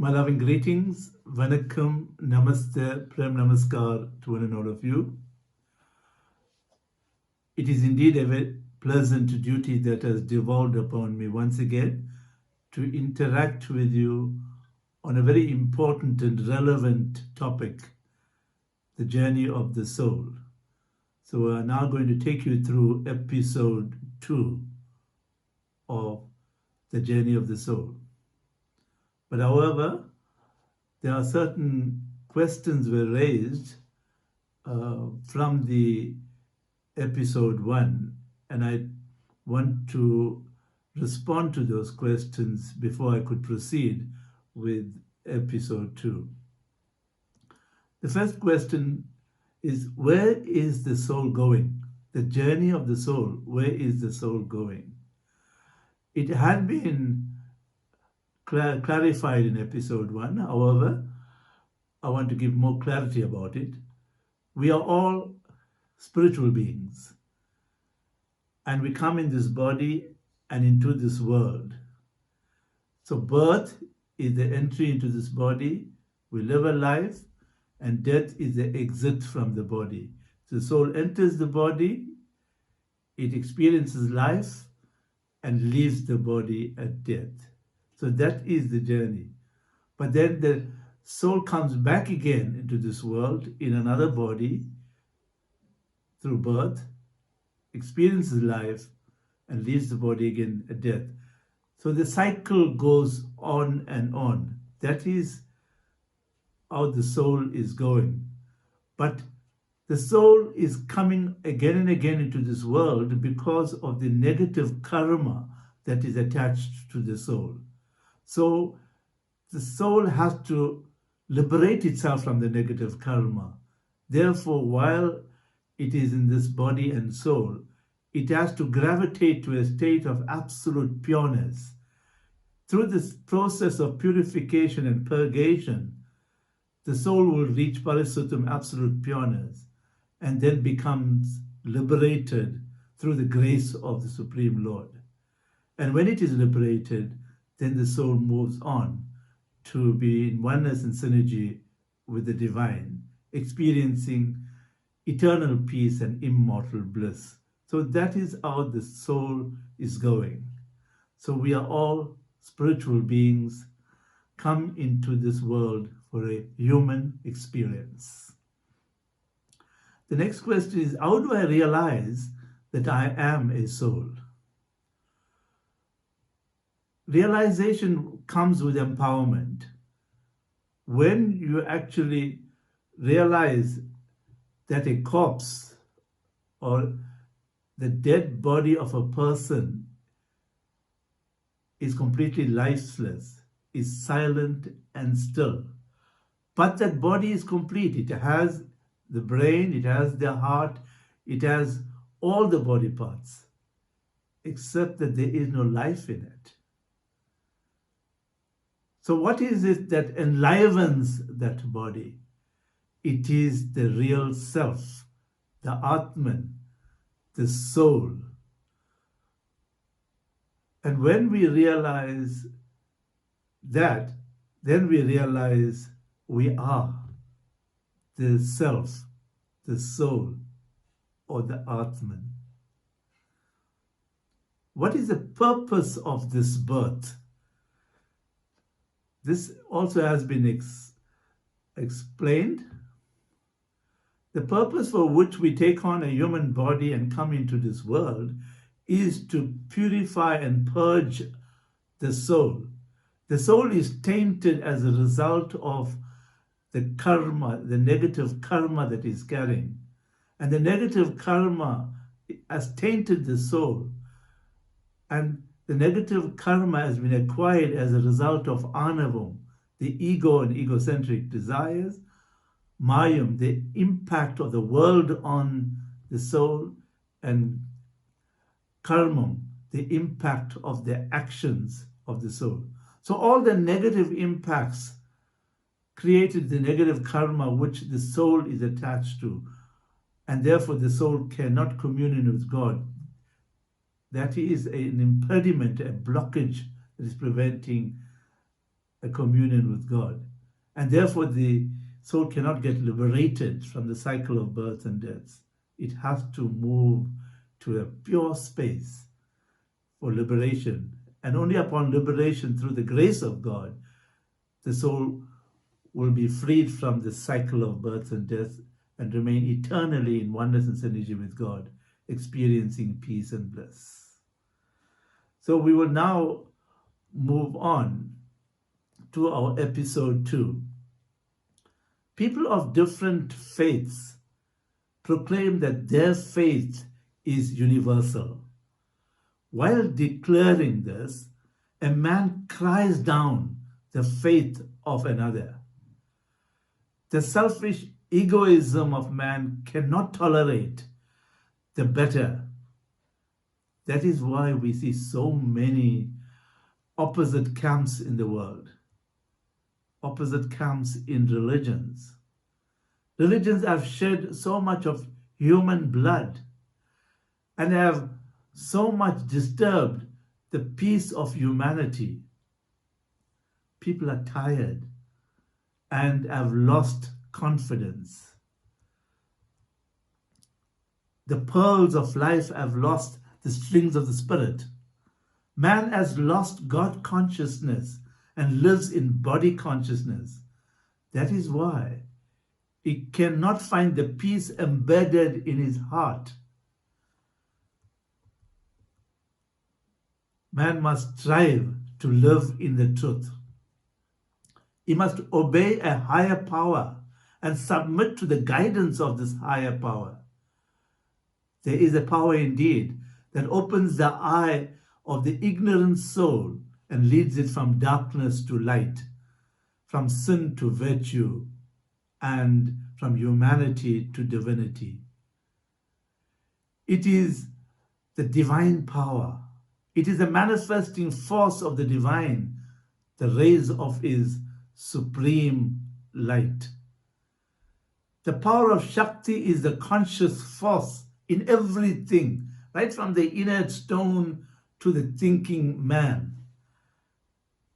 My loving greetings, Vanakkam, Namaste, Prem Namaskar to one and all of you. It is indeed a very pleasant duty that has devolved upon me once again to interact with you on a very important and relevant topic, the journey of the soul. So we are now going to take you through episode 2 of the journey of the soul. But however, there are certain questions were raised from the episode 1, and I want to respond to those questions before I could proceed with episode 2. The first question is, where is the soul going? The journey of the soul, where is the soul going? It had been clarified in episode 1. However, I want to give more clarity about it. We are all spiritual beings, and we come in this body and into this world. So birth is the entry into this body. We live a life, and death is the exit from the body. The soul enters the body, it experiences life, and leaves the body at death. So that is the journey. But then the soul comes back again into this world in another body through birth, experiences life, and leaves the body again at death. So the cycle goes on and on. That is how the soul is going. But the soul is coming again and again into this world because of the negative karma that is attached to the soul. So the soul has to liberate itself from the negative karma. Therefore, while it is in this body and soul, it has to gravitate to a state of absolute pureness. Through this process of purification and purgation, the soul will reach Parisuttam, absolute pureness, and then becomes liberated through the grace of the Supreme Lord. And when it is liberated, then the soul moves on to be in oneness and synergy with the divine, experiencing eternal peace and immortal bliss. So that is how the soul is going. So we are all spiritual beings come into this world for a human experience. The next question is, how do I realize that I am a soul? Realization comes with empowerment. When you actually realize that a corpse or the dead body of a person is completely lifeless, is silent and still, but that body is complete. It has the brain, it has the heart, it has all the body parts, except that there is no life in it. So what is it that enlivens that body? It is the real self, the Atman, the soul. And when we realize that, then we realize we are the self, the soul, or the Atman. What is the purpose of this birth? This also has been explained. The purpose for which we take on a human body and come into this world is to purify and purge the soul. The soul is tainted as a result of the karma, the negative karma that is carrying. And the negative karma has tainted the soul. And the negative karma has been acquired as a result of anavam, the ego and egocentric desires, mayam, the impact of the world on the soul, and karmam, the impact of the actions of the soul. So all the negative impacts created the negative karma which the soul is attached to, and therefore the soul cannot commune with God. That is an impediment, a blockage that is preventing a communion with God. And therefore the soul cannot get liberated from the cycle of birth and death. It has to move to a pure space for liberation. And only upon liberation through the grace of God, the soul will be freed from the cycle of birth and death and remain eternally in oneness and synergy with God, experiencing peace and bliss. So we will now move on to our episode 2. People of different faiths proclaim that their faith is universal. While declaring this, a man cries down the faith of another. The selfish egoism of man cannot tolerate the better. That is why we see so many opposite camps in the world, opposite camps in religions. Religions have shed so much of human blood and have so much disturbed the peace of humanity. People are tired and have lost confidence. The pearls of life have lost the strings of the spirit. Man has lost God consciousness and lives in body consciousness. That is why he cannot find the peace embedded in his heart. Man must strive to live in the truth. He must obey a higher power and submit to the guidance of this higher power. There is a power indeed that opens the eye of the ignorant soul and leads it from darkness to light, from sin to virtue, and from humanity to divinity. It is the divine power. It is the manifesting force of the divine, the rays of his supreme light. The power of Shakti is the conscious force in everything, right from the inert stone to the thinking man.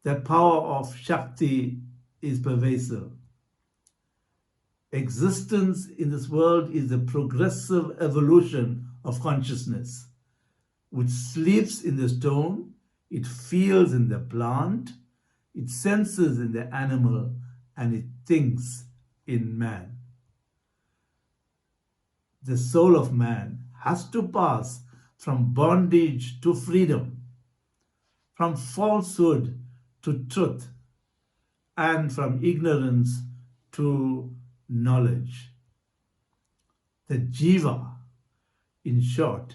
The power of Shakti is pervasive. Existence in this world is a progressive evolution of consciousness, which sleeps in the stone, it feels in the plant, it senses in the animal, and it thinks in man. The soul of man has to pass from bondage to freedom, from falsehood to truth, and from ignorance to knowledge. The jiva, in short,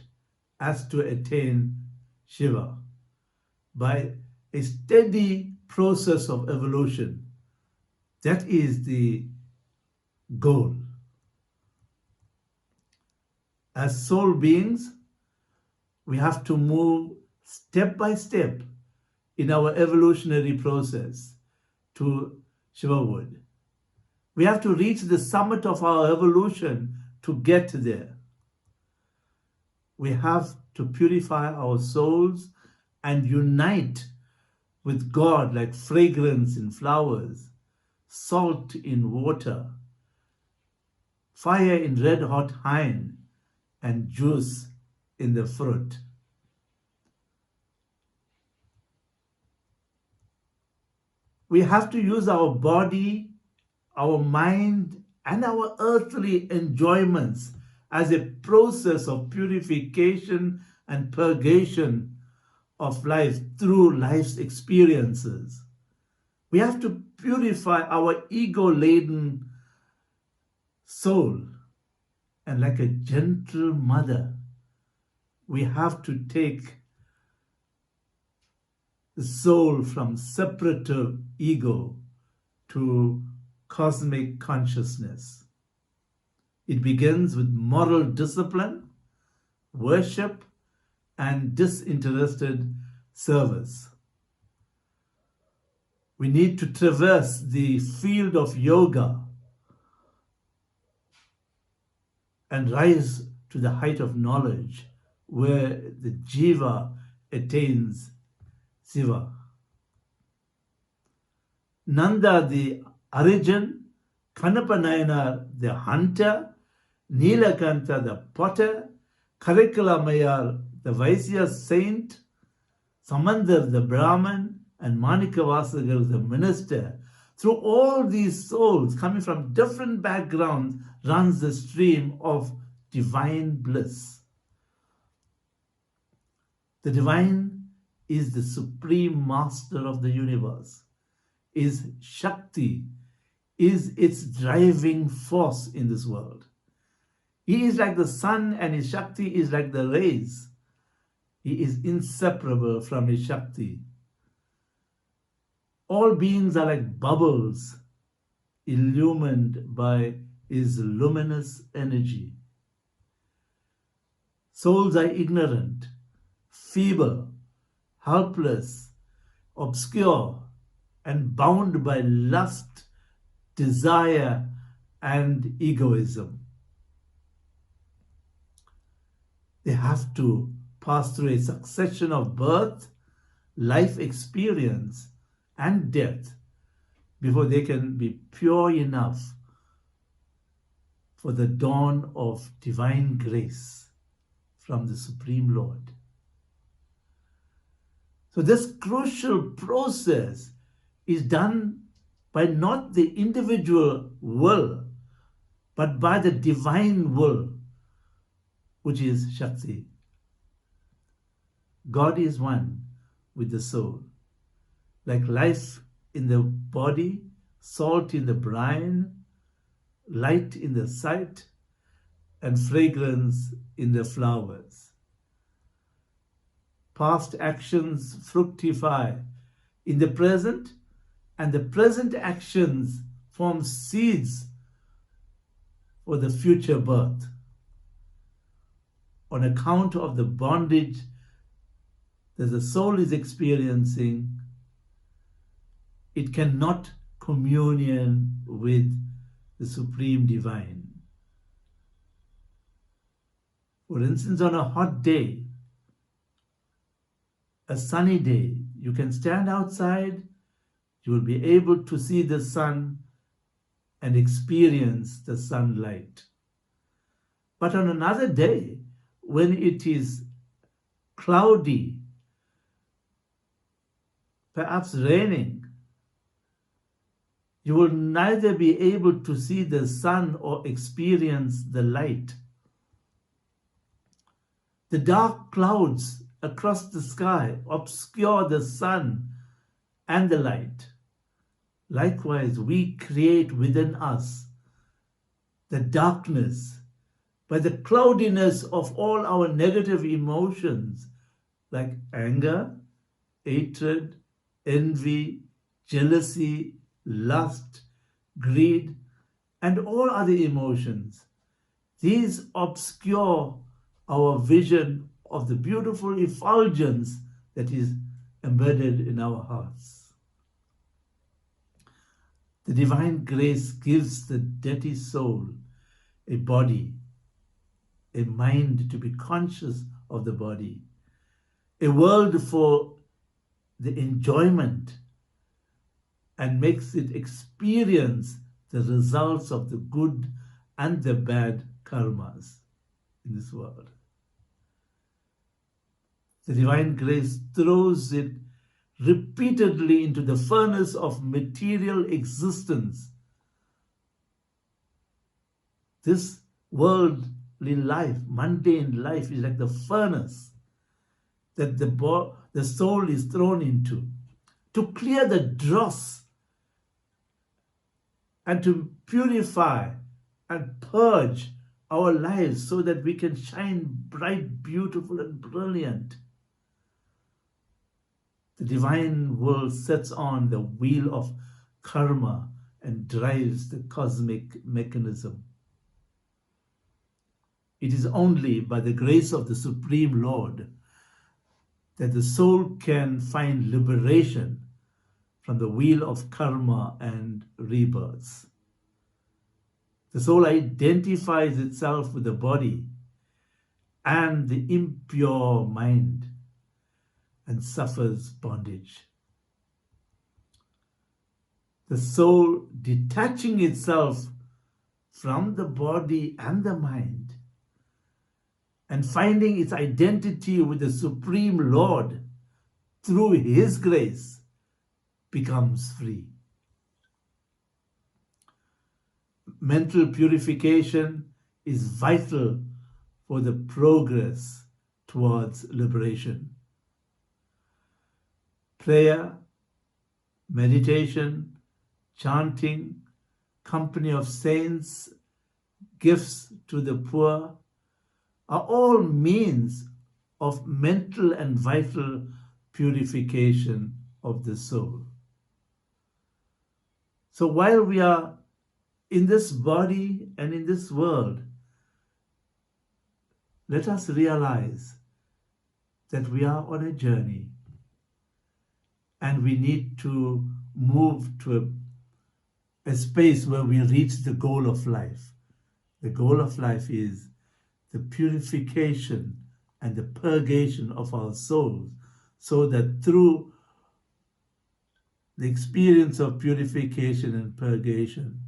has to attain Shiva by a steady process of evolution. That is the goal. As soul beings, we have to move step by step in our evolutionary process to Shivahood. We have to reach the summit of our evolution to get there. We have to purify our souls and unite with God like fragrance in flowers, salt in water, fire in red-hot iron, and juice in the fruit. We have to use our body, our mind, and our earthly enjoyments as a process of purification and purgation of life through life's experiences. We have to purify our ego-laden soul. And like a gentle mother, we have to take the soul from separative ego to cosmic consciousness. It begins with moral discipline, worship, and disinterested service. We need to traverse the field of yoga and rise to the height of knowledge where the jiva attains Siva. Nanda the Arijan, Kanapa Nayanar the hunter, Nilakanta the potter, Karikala Mayar the Vaisya saint, Samandar the Brahman, and Manikavasagar the minister. Through all these souls coming from different backgrounds runs the stream of divine bliss. The divine is the supreme master of the universe, is Shakti, is its driving force in this world. He is like the sun and his Shakti is like the rays. He is inseparable from his Shakti. All beings are like bubbles illumined by his luminous energy. Souls are ignorant, feeble, helpless, obscure, and bound by lust, desire, and egoism. They have to pass through a succession of birth, life experience, and death before they can be pure enough for the dawn of divine grace from the Supreme Lord. So this crucial process is done by not the individual will, but by the divine will, which is Shakti. God is one with the soul. Like life in the body, salt in the brine, light in the sight, and fragrance in the flowers. Past actions fructify in the present, and the present actions form seeds for the future birth. On account of the bondage that the soul is experiencing, it cannot communion with the Supreme Divine. For instance, on a hot day, a sunny day, you can stand outside, you will be able to see the sun and experience the sunlight. But on another day, when it is cloudy, perhaps raining, you will neither be able to see the sun or experience the light. The dark clouds across the sky obscure the sun and the light. Likewise, we create within us the darkness by the cloudiness of all our negative emotions like anger, hatred, envy, jealousy, lust, greed, and all other emotions. These obscure our vision of the beautiful effulgence that is embedded in our hearts. The divine grace gives the dirty soul a body, a mind to be conscious of the body, a world for the enjoyment, and makes it experience the results of the good and the bad karmas in this world. The divine grace throws it repeatedly into the furnace of material existence. This worldly life, mundane life, is like the furnace that the soul is thrown into to clear the dross and to purify and purge our lives so that we can shine bright, beautiful, and brilliant. The divine will sets on the wheel of karma and drives the cosmic mechanism. It is only by the grace of the Supreme Lord that the soul can find liberation from the wheel of karma and rebirths. The soul identifies itself with the body and the impure mind and suffers bondage. the soul detaching itself from the body and the mind and finding its identity with the Supreme Lord through His grace, becomes free. Mental purification is vital for the progress towards liberation. Prayer, meditation, chanting, company of saints, gifts to the poor are all means of mental and vital purification of the soul. So while we are in this body and in this world, let us realize that we are on a journey and we need to move to a space where we reach the goal of life. The goal of life is the purification and the purgation of our souls, so that through the experience of purification and purgation,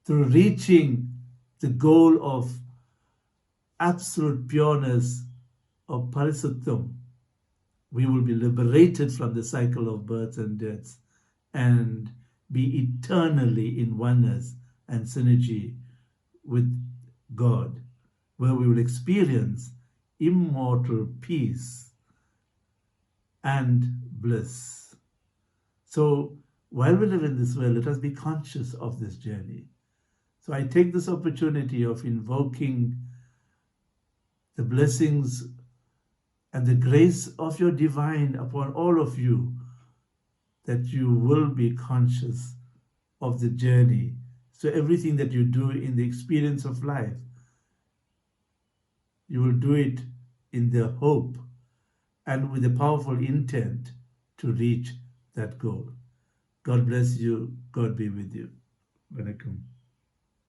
through reaching the goal of absolute pureness of parisuttam, we will be liberated from the cycle of births and deaths and be eternally in oneness and synergy with God, where we will experience immortal peace and bliss. So while we live in this world, let us be conscious of this journey. So I take this opportunity of invoking the blessings and the grace of your divine upon all of you, that you will be conscious of the journey. So everything that you do in the experience of life, you will do it in the hope and with a powerful intent to reach that goal. God bless you. God be with you. Vanakkam.